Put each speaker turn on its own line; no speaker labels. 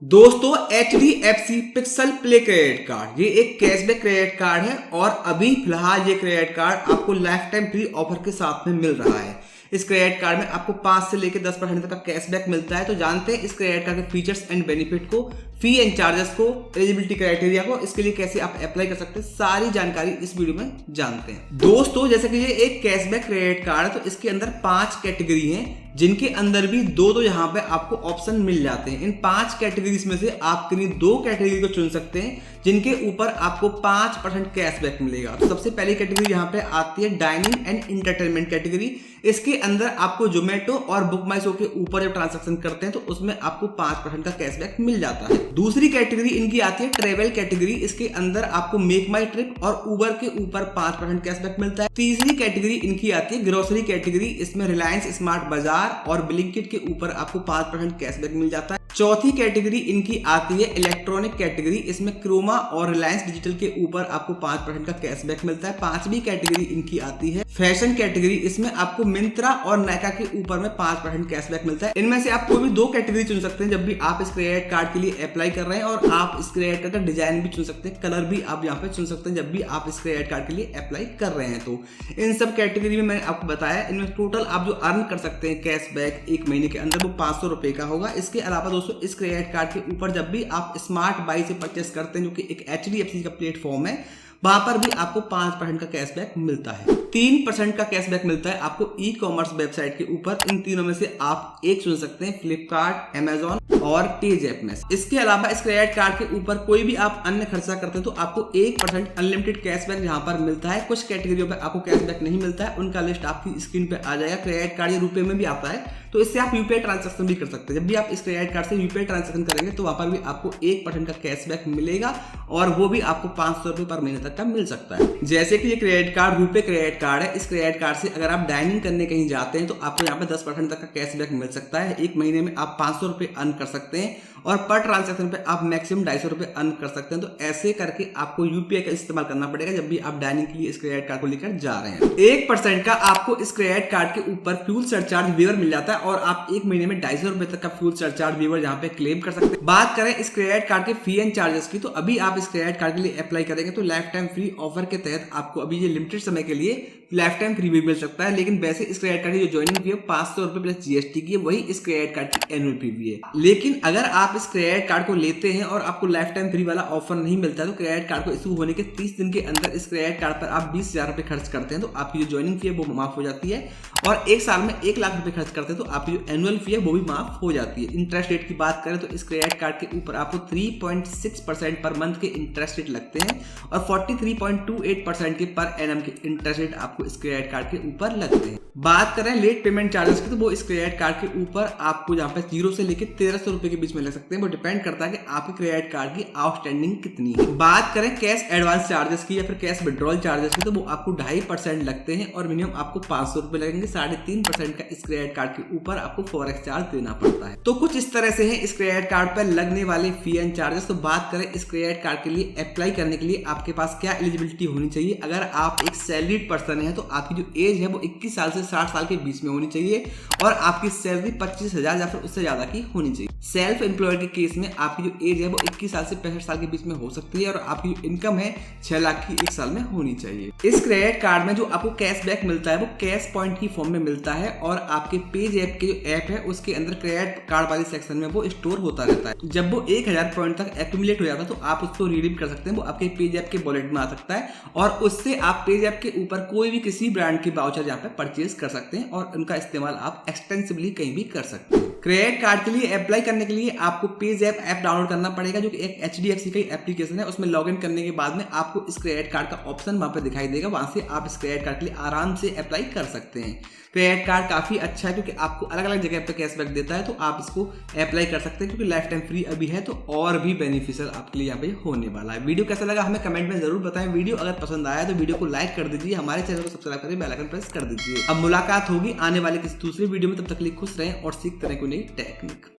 दोस्तों HDFC pixel play credit card ये एक कैशबैक क्रेडिट कार्ड है और अभी फिलहाल ये क्रेडिट कार्ड आपको लाइफ टाइम फ्री ऑफर के साथ में मिल रहा है। इस क्रेडिट कार्ड में आपको 5 से लेकर 10% तक का कैशबैक मिलता है। तो जानते हैं इस क्रेडिट कार्ड के फीचर्स एंड बेनिफिट को, फी एंड चार्जेस को, एलिजिबिलिटी क्राइटेरिया को, इसके लिए कैसे आप अप्लाई कर सकते हैं, सारी जानकारी इस वीडियो में जानते हैं। दोस्तों जैसे कि ये एक कैशबैक क्रेडिट कार्ड है तो इसके अंदर 5 कैटेगरी हैं, जिनके अंदर भी दो यहाँ पे आपको ऑप्शन मिल जाते हैं। इन 5 कैटेगरीज में से आप किन्हीं 2 कैटेगरी को चुन सकते हैं जिनके ऊपर आपको 5% कैशबैक मिलेगा। तो सबसे पहली कैटेगरी यहाँ पे आती है डाइनिंग एंड इंटरटेनमेंट कैटेगरी। इसके अंदर आपको जोमेटो और बुक माई शो के ऊपर जब ट्रांजैक्शन करते हैं तो उसमें आपको 5% का कैशबैक मिल जाता है। दूसरी कैटेगरी इनकी आती है ट्रेवल कैटेगरी। इसके अंदर आपको मेक माई ट्रिप और उबर के ऊपर 5% कैशबैक मिलता है। तीसरी कैटेगरी इनकी आती है ग्रोसरी कैटेगरी। इसमें रिलायंस स्मार्ट बाजार और ब्लिंकिट के ऊपर आपको 5% कैशबैक मिल जाता है। चौथी कैटेगरी इनकी आती है इलेक्ट्रॉनिक कैटेगरी। इसमें क्रोमा और रिलायंस डिजिटल के ऊपर आपको 5% का कैशबैक मिलता है। पांचवी कैटेगरी इनकी आती है फैशन कैटेगरी। इसमें आपको मिंत्रा और नायका के ऊपर में 5% कैशबैक मिलता है। इनमें से आप कोई भी 2 कैटेगरी चुन सकते हैं जब भी आप इस क्रेडिट कार्ड के लिए अप्लाई कर रहे हैं, और आप इस क्रेडिट कार्ड का डिजाइन भी चुन सकते हैं, कलर भी आप यहाँ पे चुन सकते हैं जब भी आप इस क्रेडिट कार्ड के लिए अप्लाई कर रहे हैं। तो इन सब कैटेगरी में मैंने आपको बताया, इनमें टोटल आप जो अर्न कर सकते हैं कैशबैक 1 महीने के अंदर वो 500 रुपए का होगा। इसके अलावा दोस्तों इस क्रेडिट कार्ड के ऊपर जब भी आप स्मार्ट बाई से परचेस करते हैं, जो कि एक HDFC का प्लेटफॉर्म है, वहां पर भी आपको 5% का कैशबैक मिलता है। 3% का कैशबैक मिलता है आपको ई कॉमर्स वेबसाइट के ऊपर। इन तीनों में से आप एक चुन सकते हैं, फ्लिपकार्ट, अमेजॉन और पेजैप में। इसके अलावा इस क्रेडिट कार्ड के ऊपर कोई भी आप अन्य खर्चा करते हैं तो आपको 1% अनलिमिटेड कैशबैक यहाँ पर मिलता है। कुछ कैटेगरियों पर आपको कैशबैक नहीं मिलता है, उनका लिस्ट आपकी स्क्रीन पे आ जाएगा। क्रेडिट कार्ड ये रुपए में भी आता है, तो इससे आप यूपीआई ट्रांजैक्शन भी कर सकते हैं। जब भी आप इस क्रेडिट कार्ड से यूपीआई ट्रांजैक्शन करेंगे तो वहां पर भी आपको 1% का कैशबैक मिलेगा, और वो भी आपको 500 रुपए पर महीने तक का मिल सकता है। जैसे कि ये क्रेडिट कार्ड रुपए क्रेडिट कार्ड है, इस क्रेडिट कार्ड से अगर आप डाइनिंग करने कहीं जाते हैं तो आपको यहाँ पे 10% तक का कैशबैक मिल सकता है। 1 महीने में आप 500 रुपए अर्न कर सकते हैं, और पर ट्रांजैक्शन पे आप मैक्सिमम 250 रुपए अर्न कर सकते हैं। तो ऐसे करके आपको यूपीआई का इस्तेमाल करना पड़ेगा जब भी आप डाइनिंग के लिए इस क्रेडिट कार्ड को लेकर जा रहे हैं। 1% का आपको इस क्रेडिट कार्ड के ऊपर फ्यूल सरचार्ज वेवर मिल जाता है, और आप 1 महीने में 250 रुपए तक का फ्यूल सरचार्ज वेवर यहाँ पे क्लेम कर सकते हैं। बात करें इस क्रेडिट कार्ड के फी एंड चार्जेस की, तो अभी आप इस क्रेडिट कार्ड के लिए अप्लाई करेंगे तो लाइफ टाइम फ्री ऑफर के तहत आपको अभी ये लिमिटेड समय के लिए लाइफ टाइम फ्री भी मिल सकता है। लेकिन वैसे इस क्रेडिट कार्ड की जो ज्वाइनिंग फी है 500 रुपए प्लस जीएसटी की है, वही इस क्रेडिट कार्ड की एनुअल फी भी है। लेकिन अगर आप इस क्रेडिट कार्ड को लेते हैं और आपको लाइफ टाइम फ्री वाला ऑफर नहीं मिलता है तो क्रेडिट कार्ड को इशू होने के 30 दिन के अंदर इस क्रेडिट कार्ड पर आप 20,000 रुपए खर्च करते हैं तो आपकी जो ज्वाइनिंग फी है वो माफ हो जाती है, और 1 साल में 1 लाख रुपए खर्च करते हैं तो आपकी जो एनुअल फी है वो भी माफ हो जाती है। इंटरेस्ट रेट की बात करें तो इस क्रेडिट कार्ड के ऊपर आपको 3.6% पर मंथ के इंटरेस्ट रेट लगते हैं, और 43.28% के पर एनम के इंटरेस्ट रेट आपको इस क्रेडिट कार्ड के ऊपर लगते हैं। बात करें लेट पेमेंट चार्जेस की, तो वो इस क्रेडिट कार्ड के ऊपर आपको यहाँ पे 0 से लेकर 1300 रुपए के बीच में लग सकते हैं। वो डिपेंड करता है कि आपके क्रेडिट कार्ड की आउटस्टैंडिंग कितनी है। बात करें कैश एडवांस चार्जेस की या फिर कैश विड्रॉल चार्जेस की, तो वो आपको 2.5% लगते हैं, और मिनिमम आपको 500 रुपए लगेंगे। 3.5% का इस क्रेडिट कार्ड के ऊपर आपको फॉरेक्स चार्ज देना पड़ता है। तो कुछ इस तरह से है इस क्रेडिट कार्ड पर लगने वाले फी एंड चार्जेस। तो बात करें इस क्रेडिट कार्ड के लिए अप्लाई करने के लिए आपके पास क्या एलिजिबिलिटी होनी चाहिए। अगर आप एक सैलरीड पर्सन है तो आपकी जो एज है वो 21 साल से 60 साल के बीच में होनी चाहिए, और आपकी सैलरी 25,000 या फिर उससे ज्यादा की होनी चाहिए। सेल्फ एम्प्लॉयड के केस में आपकी जो एज है वो 21 साल से 65 साल के बीच में हो सकती है, और आपकी जो इनकम है 6 लाख की 1 साल में होनी चाहिए। इस क्रेडिट कार्ड में जो आपको कैशबैक मिलता है वो कैश पॉइंट की फॉर्म में मिलता है, और आपके पेज ऐप के जो ऐप है उसके अंदर क्रेडिट कार्ड वाले सेक्शन में वो स्टोर होता रहता है। जब वो 1000 पॉइंट तक एक्यूमुलेट हो जाता है तो आप उसको रिडीम कर सकते हैं। वो आपके पेज ऐप के वॉलेट में आ सकता है, और उससे आप पेज ऐप के ऊपर कोई भी किसी ब्रांड के वाउचर यहाँ पे परचेज कर सकते हैं, और उनका इस्तेमाल आप एक्सटेंसिवली कहीं भी कर सकते हैं। क्रेडिट कार्ड के लिए अप्लाई करने के लिए आपको पेज ऐप डाउनलोड करना पड़ेगा, जो कि एक HDFC का एप्लीकेशन है। उसमें लॉगिन करने के बाद में आपको इस क्रेडिट कार्ड का ऑप्शन वहां पे दिखाई देगा, वहां से आप इस क्रेडिट कार्ड के लिए आराम से अप्लाई कर सकते हैं। क्रेडिट कार्ड काफी अच्छा है क्योंकि आपको अलग अलग जगह पे कैशबैक देता है, तो आप इसको अप्लाई कर सकते हैं क्योंकि लाइफ टाइम फ्री अभी है, तो और भी बेनिफिशियल आपके लिए यहाँ पे होने वाला है। वीडियो कैसा लगा हमें कमेंट में जरूर बताएं। वीडियो अगर पसंद आया तो वीडियो को लाइक कर दीजिए, हमारे चैनल को सब्सक्राइब करके बेल आइकन प्रेस कर दीजिए। अब मुलाकात होगी आने वाले किसी दूसरे वीडियो में, तब तक के लिए खुश रहें और सीखते रहें कोई नई टेक्निक।